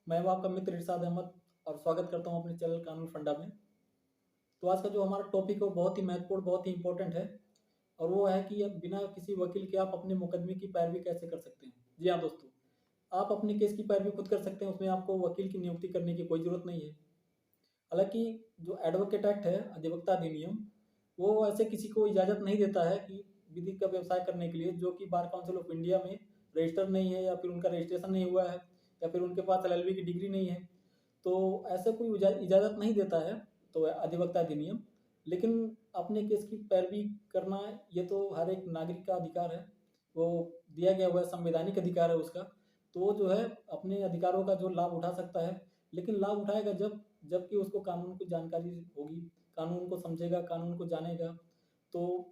मैं हूं आपका मित्र इरशाद अहमद और स्वागत करता हूं अपने चैनल कानून फंडा में। तो आज का जो हमारा टॉपिक है वो बहुत ही महत्वपूर्ण, बहुत ही इंपॉर्टेंट है और वो है कि अब बिना किसी वकील के आप अपने मुकदमे की पैरवी कैसे कर सकते हैं। जी हाँ दोस्तों, आप अपने केस की पैरवी खुद कर सकते हैं, उसमें आपको वकील की नियुक्ति करने की कोई ज़रूरत नहीं है। हालाँकि जो एडवोकेट एक्ट है, अधिवक्ता अधिनियम, वो ऐसे किसी को इजाज़त नहीं देता है कि विधि का व्यवसाय करने के लिए जो कि बार काउंसिल ऑफ इंडिया में रजिस्टर नहीं है या फिर उनका रजिस्ट्रेशन नहीं हुआ है या फिर उनके पास एलएलबी की डिग्री नहीं है। तो ऐसा कोई इजाज़त नहीं देता है तो अधिवक्ता अधिनियम। लेकिन अपने केस की पैरवी करना ये तो हर एक नागरिक का अधिकार है, वो दिया गया हुआ है, संवैधानिक अधिकार है उसका। तो वो जो है अपने अधिकारों का जो लाभ उठा सकता है, लेकिन लाभ उठाएगा जबकि उसको कानून की जानकारी होगी, कानून को समझेगा, कानून को जानेगा। तो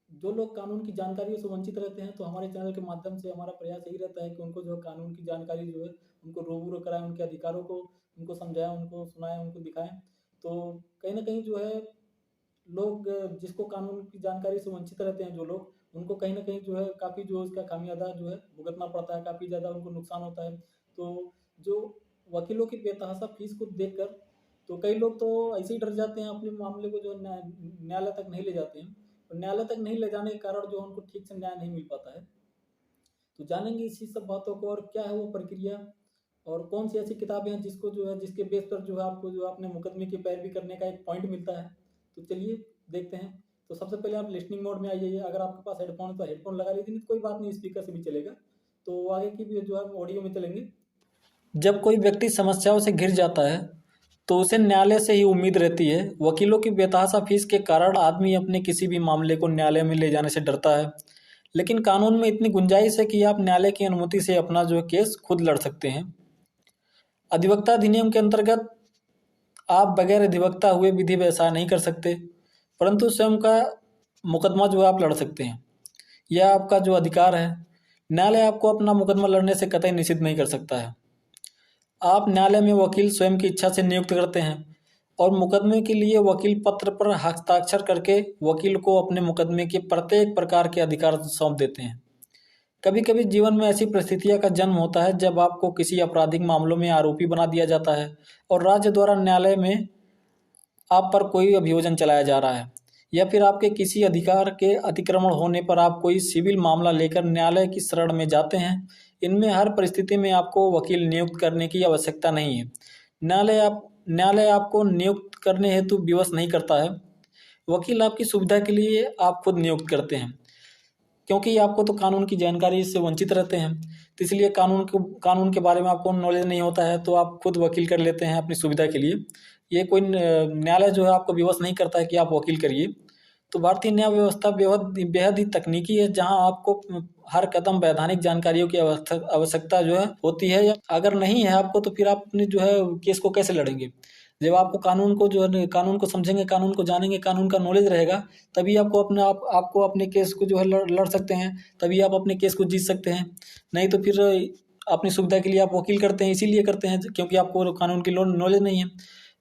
जो लोग कानून की जानकारियों से वंचित रहते हैं, तो हमारे चैनल के माध्यम से हमारा प्रयास यही रहता है कि उनको जो है कानून की जानकारी जो है उनको रूबरू कराएं, उनके अधिकारों को उनको समझाएं, उनको सुनाएं, उनको दिखाएं। तो कहीं ना कहीं जो है लोग जिसको कानून की जानकारी से वंचित रहते हैं, जो लोग, उनको कहीं ना कहीं जो है काफ़ी जो इसका खामियाजा जो है भुगतना पड़ता है, काफ़ी ज़्यादा उनको नुकसान होता है। तो जो वकीलों की बेतहाशा फीस को देखकर तो कई लोग तो ऐसे ही डर जाते हैं, अपने मामले को जो है न्यायालय तक नहीं ले जाते हैं। और न्यायालय तक नहीं ले जाने के कारण जो उनको ठीक से न्याय नहीं मिल पाता है। तो जानेंगे इसी सब बातों को और क्या है वो प्रक्रिया और कौन सी ऐसी किताबें हैं जिसको जो है जिसके बेस पर जो है आपको जो अपने मुकदमे की पैरवी करने का एक पॉइंट मिलता है। तो चलिए देखते हैं। तो सबसे पहले आप लिसनिंग मोड में आइए, अगर आपके पास हेडफोन है तो हेडफोन लगा लीजिए, नहीं तो कोई बात नहीं, स्पीकर से भी चलेगा। तो आगे की भी जो है ऑडियो में चलेंगे। जब कोई व्यक्ति समस्याओं से घिर जाता है तो उसे न्यायालय से ही उम्मीद रहती है। वकीलों की बेतहाशा फीस के कारण आदमी अपने किसी भी मामले को न्यायालय में ले जाने से डरता है। लेकिन कानून में इतनी गुंजाइश है कि आप न्यायालय की अनुमति से अपना जो है केस खुद लड़ सकते हैं। अधिवक्ता अधिनियम के अंतर्गत आप बगैर अधिवक्ता हुए विधि व्यवसाय नहीं कर सकते, परंतु स्वयं का मुकदमा जो है आप लड़ सकते हैं। यह आपका जो अधिकार है। न्यायालय आपको अपना मुकदमा लड़ने से कतई निषिद्ध नहीं कर सकता है। आप न्यायालय में वकील स्वयं की इच्छा से नियुक्त करते हैं और मुकदमे के लिए वकील पत्र पर हस्ताक्षर करके वकील को अपने मुकदमे के प्रत्येक प्रकार के अधिकार सौंप देते हैं। कभी कभी जीवन में ऐसी परिस्थितियों का जन्म होता है जब आपको किसी आपराधिक मामलों में आरोपी बना दिया जाता है और राज्य द्वारा न्यायालय में आप पर कोई अभियोजन चलाया जा रहा है, या फिर आपके किसी अधिकार के अतिक्रमण होने पर आप कोई सिविल मामला लेकर न्यायालय की शरण में जाते हैं। इनमें हर परिस्थिति में आपको वकील नियुक्त करने की आवश्यकता नहीं है। न्यायालय आपको नियुक्त करने हेतु विवश नहीं करता है। वकील आपकी सुविधा के लिए आप खुद नियुक्त करते हैं, क्योंकि आपको तो कानून की जानकारी से वंचित रहते हैं। तो इसलिए कानून के बारे में आपको नॉलेज नहीं होता है, तो आप खुद वकील कर लेते हैं अपनी सुविधा के लिए। ये कोई न्यायालय जो है आपको विवश नहीं करता है कि आप वकील करिए। तो भारतीय न्याय व्यवस्था बेहद बेहद ही तकनीकी है, जहां आपको हर कदम वैधानिक जानकारियों की आवश्यकता जो है होती है, या अगर नहीं है आपको तो फिर आप अपने जो है केस को कैसे लड़ेंगे। जब आपको कानून को जो है कानून को समझेंगे, कानून को जानेंगे, कानून का नॉलेज रहेगा, तभी आपको अपने केस को जो है लड़ सकते हैं, तभी आप अपने केस को जीत सकते हैं। नहीं तो फिर अपनी सुविधा के लिए आप वकील करते हैं, इसीलिए करते हैं क्योंकि आपको कानून की नॉलेज नहीं है।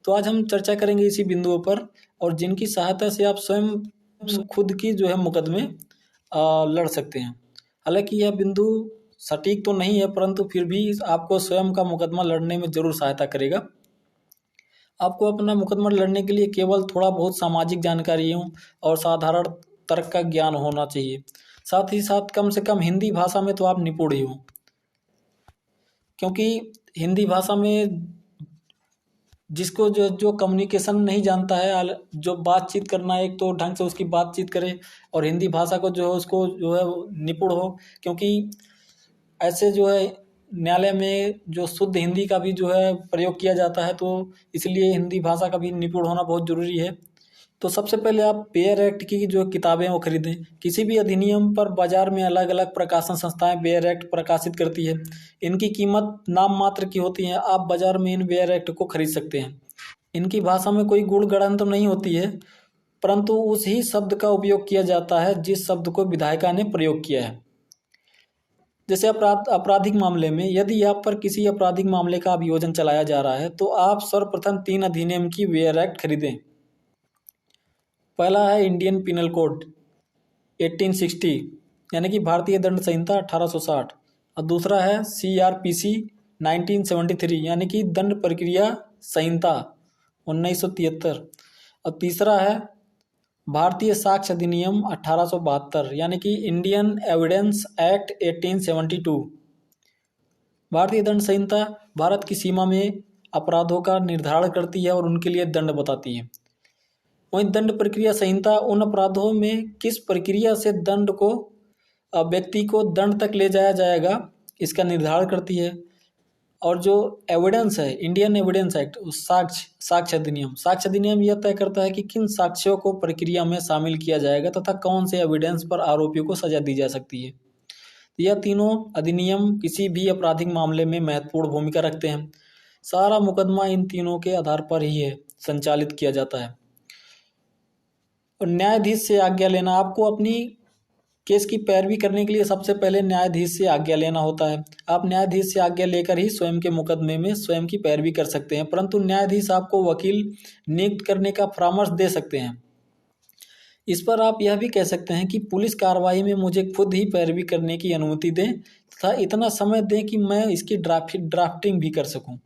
तो आज हम चर्चा करेंगे इसी बिंदुओं पर, और जिनकी सहायता से आप स्वयं खुद की जो है मुकदमे लड़ सकते हैं। हालांकि यह बिंदु सटीक तो नहीं है, परंतु फिर भी आपको स्वयं का मुकदमा लड़ने में जरूर सहायता करेगा। आपको अपना मुकदमा लड़ने के लिए केवल थोड़ा बहुत सामाजिक जानकारियों और साधारण तर्क का ज्ञान होना चाहिए। साथ ही साथ कम से कम हिंदी भाषा में तो आप निपुण ही हो, क्योंकि हिंदी भाषा में जिसको जो जो कम्युनिकेशन नहीं जानता है, जो बातचीत करना है, एक तो ढंग से उसकी बातचीत करे और हिंदी भाषा को जो है उसको जो है निपुण हो, क्योंकि ऐसे जो है न्यायालय में जो शुद्ध हिंदी का भी जो है प्रयोग किया जाता है, तो इसलिए हिंदी भाषा का भी निपुण होना बहुत ज़रूरी है। तो सबसे पहले आप बेयर एक्ट की जो किताबें वो खरीदें। किसी भी अधिनियम पर बाजार में अलग अलग प्रकाशन संस्थाएं बेयर एक्ट प्रकाशित करती है। इनकी कीमत नाम मात्र की होती है। आप बाजार में इन बेयर एक्ट को खरीद सकते हैं। इनकी भाषा में कोई गुण गणन तो नहीं होती है, परंतु उस ही शब्द का उपयोग किया जाता है जिस शब्द को विधायिका ने प्रयोग किया है। जैसे आपराधिक मामले में यदि आप पर किसी आपराधिक मामले का अभियोजन चलाया जा रहा है, तो आप सर्वप्रथम 3 अधिनियम की बेयर एक्ट खरीदें। पहला है इंडियन पिनल कोड 1860, यानी कि भारतीय दंड संहिता 1860, और दूसरा है CRPC 1973 यानी कि दंड प्रक्रिया संहिता 1973। और तीसरा है भारतीय साक्ष्य अधिनियम 1872 यानी कि इंडियन एविडेंस एक्ट 1872। भारतीय दंड संहिता भारत की सीमा में अपराधों का निर्धारण करती है और उनके लिए दंड बताती है। वहीं दंड प्रक्रिया संहिता उन अपराधों में किस प्रक्रिया से दंड को व्यक्ति को दंड तक ले जाया जाएगा इसका निर्धारण करती है। और जो एविडेंस है, इंडियन एविडेंस एक्ट, साक्ष्य अधिनियम यह तय करता है कि किन साक्ष्यों को प्रक्रिया में शामिल किया जाएगा तथा कौन से एविडेंस पर आरोपियों को सजा दी जा सकती है। यह तीनों अधिनियम किसी भी आपराधिक मामले में महत्वपूर्ण भूमिका रखते हैं। सारा मुकदमा इन तीनों के आधार पर ही है संचालित किया जाता है। और न्यायाधीश से आज्ञा लेना, आपको अपनी केस की पैरवी करने के लिए सबसे पहले न्यायाधीश से आज्ञा लेना होता है। आप न्यायाधीश से आज्ञा लेकर ही स्वयं के मुकदमे में स्वयं की पैरवी कर सकते हैं, परंतु न्यायाधीश आपको वकील नियुक्त करने का परामर्श दे सकते हैं। इस पर आप यह भी कह सकते हैं कि पुलिस कार्रवाई में मुझे खुद ही पैरवी करने की अनुमति दें तथा इतना समय दें कि मैं इसकी ड्राफ्टिंग भी कर सकूं।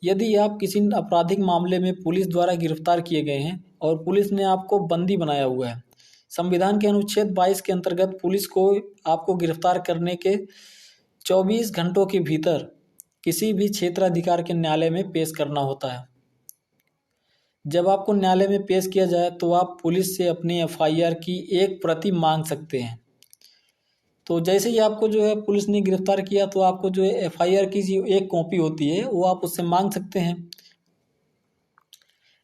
यदि आप किसी आपराधिक मामले में पुलिस द्वारा गिरफ्तार किए गए हैं और पुलिस ने आपको बंदी बनाया हुआ है, संविधान के अनुच्छेद 22 के अंतर्गत पुलिस को आपको गिरफ्तार करने के 24 घंटों के भीतर किसी भी क्षेत्राधिकार के न्यायालय में पेश करना होता है। जब आपको न्यायालय में पेश किया जाए तो आप पुलिस से अपनी एफआईआर की एक प्रति मांग सकते हैं। तो जैसे ही आपको जो है पुलिस ने गिरफ्तार किया तो आपको जो है एफआईआर की जो एक कॉपी होती है वो आप उससे मांग सकते हैं।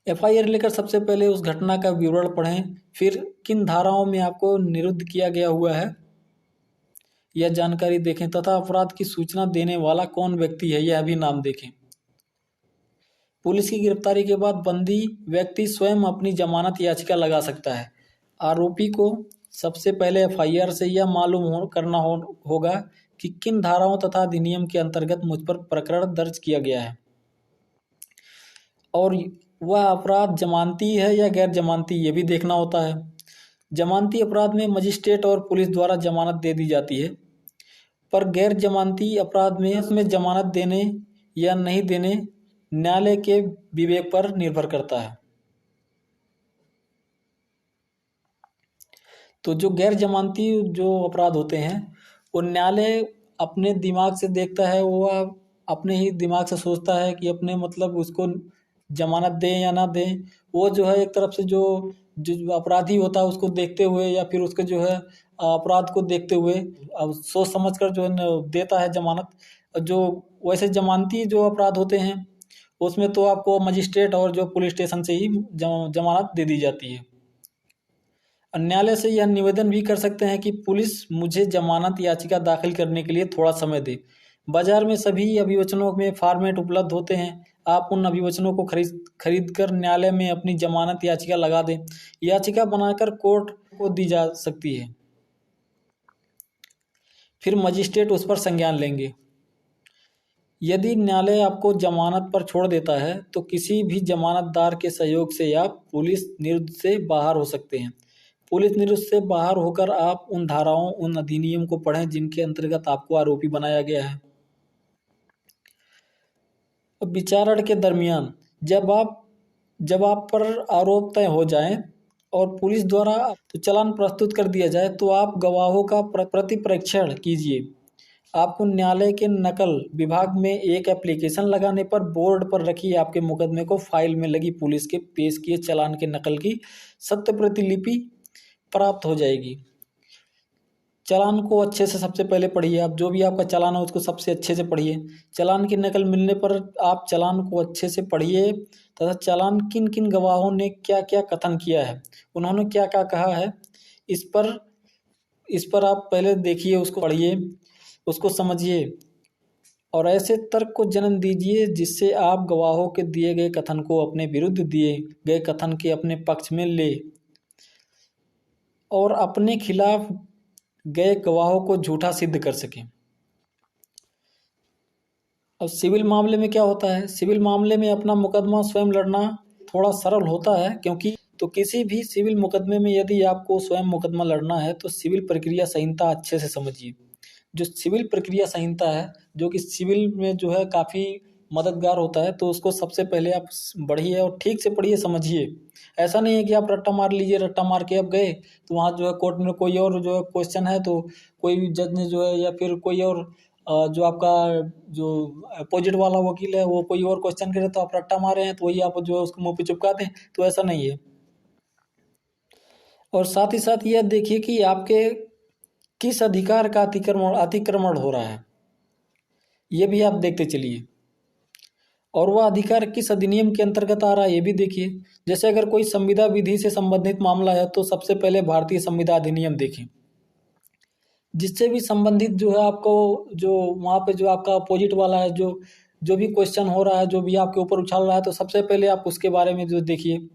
एफआईआर लेकर सबसे पहले उस घटना का विवरण पढ़ें, फिर किन धाराओं में आपको निरुद्ध किया गया हुआ है यह जानकारी देखें तथा अपराध की सूचना देने वाला कौन व्यक्ति है यह भी नाम देखें। पुलिस की गिरफ्तारी के बाद बंदी व्यक्ति स्वयं अपनी जमानत याचिका लगा सकता है। आरोपी को सबसे पहले एफआईआर से यह मालूम करना होगा कि किन धाराओं तथा अधिनियम के अंतर्गत मुझ पर प्रकरण दर्ज किया गया है और वह अपराध जमानती है या गैर जमानती, ये भी देखना होता है। जमानती अपराध में मजिस्ट्रेट और पुलिस द्वारा जमानत दे दी जाती है, पर गैर जमानती अपराध में इसमें जमानत देने या नहीं देने न्यायालय के विवेक पर निर्भर करता है। तो जो गैर जमानती जो अपराध होते हैं वो न्यायालय अपने दिमाग से देखता है, वो अपने ही दिमाग से सोचता है कि अपने मतलब उसको जमानत दें या ना दें। वो जो है एक तरफ से जो अपराधी होता है उसको देखते हुए या फिर उसके जो है अपराध को देखते हुए अब सोच समझ कर जो है देता है जमानत। जो वैसे जमानती जो अपराध होते हैं उसमें तो आपको मजिस्ट्रेट और जो पुलिस स्टेशन से ही जमानत दे दी जाती है। न्यायालय से यह निवेदन भी कर सकते हैं कि पुलिस मुझे जमानत याचिका दाखिल करने के लिए थोड़ा समय दे। बाजार में सभी अभिवचनों में फॉर्मेट उपलब्ध होते हैं, आप उन अभिवचनों को खरीद कर न्यायालय में अपनी जमानत याचिका लगा दें। याचिका बनाकर कोर्ट को दी जा सकती है, फिर मजिस्ट्रेट उस पर संज्ञान लेंगे। यदि न्यायालय आपको जमानत पर छोड़ देता है तो किसी भी जमानतदार के सहयोग से आप पुलिस निरुद्ध से बाहर हो सकते हैं। पुलिस निरुद्ध से बाहर होकर आप उन धाराओं, उन अधिनियम को पढ़ें जिनके अंतर्गत आपको आरोपी बनाया गया है। विचारण के दरमियान जब आप पर आरोप तय हो जाए और पुलिस द्वारा तो चालान प्रस्तुत कर दिया जाए तो आप गवाहों का प्रतिपरीक्षण कीजिए। आपको न्यायालय के नकल विभाग में एक एप्लीकेशन लगाने पर बोर्ड पर रखी आपके मुकदमे को फाइल में लगी पुलिस के पेश किए चालान के नकल की सत्य प्रतिलिपि प्राप्त हो जाएगी। चालान को अच्छे से सबसे पहले पढ़िए, आप जो भी आपका चालान है उसको सबसे अच्छे से पढ़िए। चालान की नकल मिलने पर आप चालान को अच्छे से पढ़िए तथा चालान किन किन गवाहों ने क्या क्या कथन किया है, उन्होंने क्या क्या कहा है, इस पर आप पहले देखिए, उसको पढ़िए, उसको समझिए और ऐसे तर्क को जन्म दीजिए जिससे आप गवाहों के दिए गए कथन को अपने विरुद्ध दिए गए कथन के अपने पक्ष में ले और अपने खिलाफ गए गवाहों को झूठा सिद्ध कर सकें। अब सिविल मामले में क्या होता है? सिविल मामले में अपना मुकदमा स्वयं लड़ना थोड़ा सरल होता है, क्योंकि तो किसी भी सिविल मुकदमे में यदि आपको स्वयं मुकदमा लड़ना है तो सिविल प्रक्रिया संहिता अच्छे से समझिए। जो सिविल प्रक्रिया संहिता है, जो कि सिविल में जो है काफ़ी मददगार होता है, तो उसको सबसे पहले आप पढ़िए और ठीक से पढ़िए, समझिए। ऐसा नहीं है कि आप रट्टा मार लीजिए, रट्टा मार के अब गए तो वहाँ जो है कोर्ट में कोई और जो है क्वेश्चन है, तो कोई जज ने जो है या फिर कोई और जो आपका जो अपोजिट वाला वकील है वो कोई और क्वेश्चन करे तो आप रट्टा मारे हैं तो वही आप जो है उसको मुंह पे चिपका दें, तो ऐसा नहीं है। और साथ ही साथ यह देखिए कि आपके किस अधिकार का अतिक्रमण अतिक्रमण हो रहा है, ये भी आप देखते चलिए। और वह अधिकार किस अधिनियम के अंतर्गत आ रहा है ये भी देखिए। जैसे अगर कोई संविदा विधि से संबंधित मामला है तो सबसे पहले भारतीय संविदा अधिनियम देखें। जिससे भी संबंधित जो है आपको जो वहाँ पे जो आपका अपोजिट वाला है, जो जो भी क्वेश्चन हो रहा है, जो भी आपके ऊपर उछाल रहा है, तो सबसे पहले आप उसके बारे में जो देखिए,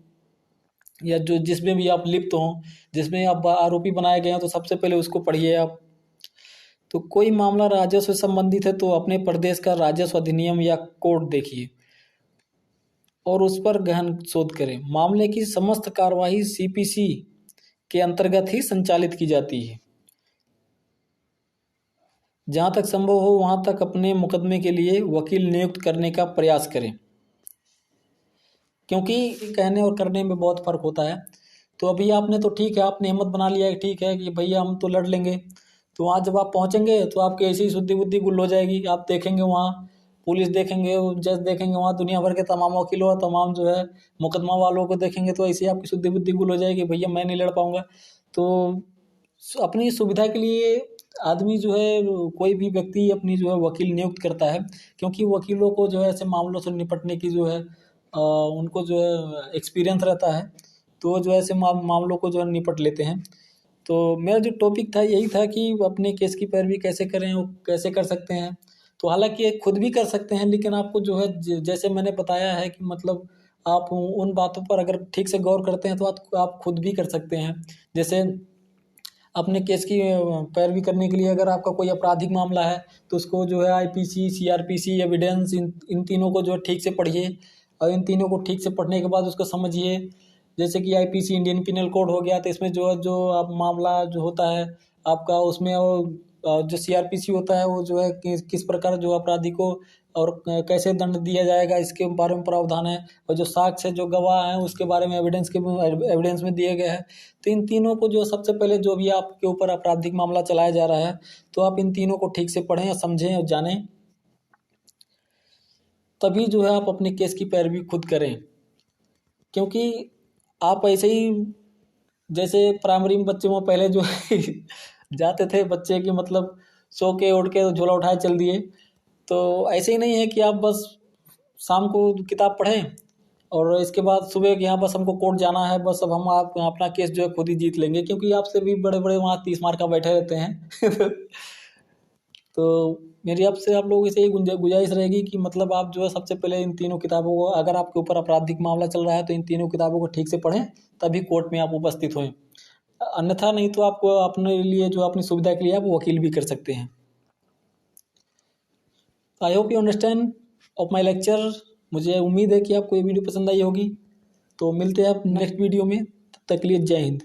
या जो जिसमें भी आप लिप्त हों, जिसमें आप आरोपी बनाए गए हैं, तो सबसे पहले उसको पढ़िए आप। तो कोई मामला राजस्व से संबंधित है तो अपने प्रदेश का राजस्व अधिनियम या कोड देखिए और उस पर गहन शोध करें। मामले की समस्त कार्यवाही सीपीसी के अंतर्गत ही संचालित की जाती है। जहाँ तक संभव हो वहाँ तक अपने मुकदमे के लिए वकील नियुक्त करने का प्रयास करें, क्योंकि कहने और करने में बहुत फ़र्क होता है। तो अभी आपने तो ठीक है, आपने हिम्मत बना लिया है, ठीक है कि भैया हम तो लड़ लेंगे, तो वहाँ जब आप पहुँचेंगे तो आपकी ऐसी शुद्धि बुद्धि गुल हो जाएगी। आप देखेंगे वहाँ पुलिस देखेंगे, जज देखेंगे, वहाँ दुनिया भर के तमाम वकीलों और तमाम जो है मुकदमा वालों को देखेंगे, तो ऐसे ही आपकी शुद्धि बुद्धि गुल हो जाएगी, भैया मैं नहीं लड़ पाऊँगा। तो अपनी सुविधा के लिए आदमी जो है, कोई भी व्यक्ति अपनी जो है वकील नियुक्त करता है, क्योंकि वकीलों को जो है ऐसे मामलों से निपटने की जो है उनको जो है एक्सपीरियंस रहता है, तो वो जो है ऐसे मामलों को जो है निपट लेते हैं। तो मेरा जो टॉपिक था यही था कि अपने केस की पैरवी कैसे करें, वो कैसे कर सकते हैं। तो हालांकि खुद भी कर सकते हैं, लेकिन आपको जो है जैसे मैंने बताया है कि मतलब आप उन बातों पर अगर ठीक से गौर करते हैं तो आप खुद भी कर सकते हैं। जैसे अपने केस की पैरवी करने के लिए अगर आपका कोई आपराधिक मामला है तो उसको जो है आईपीसी, सीआरपीसी, एविडेंस, इन तीनों को जो है ठीक से पढ़िए और इन तीनों को ठीक से पढ़ने के बाद उसको समझिए। जैसे कि आईपीसी इंडियन पिनल कोड हो गया, तो इसमें जो आप मामला जो होता है आपका, उसमें वो जो सीआरपीसी होता है वो जो है किस प्रकार जो अपराधी को और कैसे दंड दिया जाएगा इसके बारे में प्रावधान है। और जो साक्ष्य जो गवाह हैं उसके बारे में एविडेंस में दिए गए हैं। तो इन तीनों को जो सबसे पहले जो भी आपके ऊपर आपराधिक मामला चलाया जा रहा है, तो आप इन तीनों को ठीक से पढ़ें और समझें और जानें, तभी जो है आप अपने केस की पैरवी खुद करें। क्योंकि आप ऐसे ही जैसे प्राइमरी में बच्चे में पहले जो जाते थे बच्चे की मतलब सो के उठ के झोला उठाए चल दिए, तो ऐसे ही नहीं है कि आप बस शाम को किताब पढ़ें और इसके बाद सुबह कि हाँ बस हमको कोर्ट जाना है, बस अब हम आप अपना केस जो है खुद ही जीत लेंगे, क्योंकि आपसे भी बड़े बड़े वहाँ 30 मार का बैठे रहते हैं। तो मेरी आपसे आप लोगों से यही गुजारिश रहेगी कि मतलब आप जो है सबसे पहले इन तीनों किताबों को, अगर आपके ऊपर आपराधिक मामला चल रहा है तो इन तीनों किताबों को ठीक से पढ़ें, तभी कोर्ट में आप उपस्थित हों। अन्यथा नहीं तो आपको अपने लिए जो अपनी सुविधा के लिए आप वकील भी कर सकते हैं। I hope you understand of my lecture. मुझे उम्मीद है कि आपको ये वीडियो पसंद आई होगी। तो मिलते हैं आप नेक्स्ट वीडियो में, तब तक के लिए जय हिंद।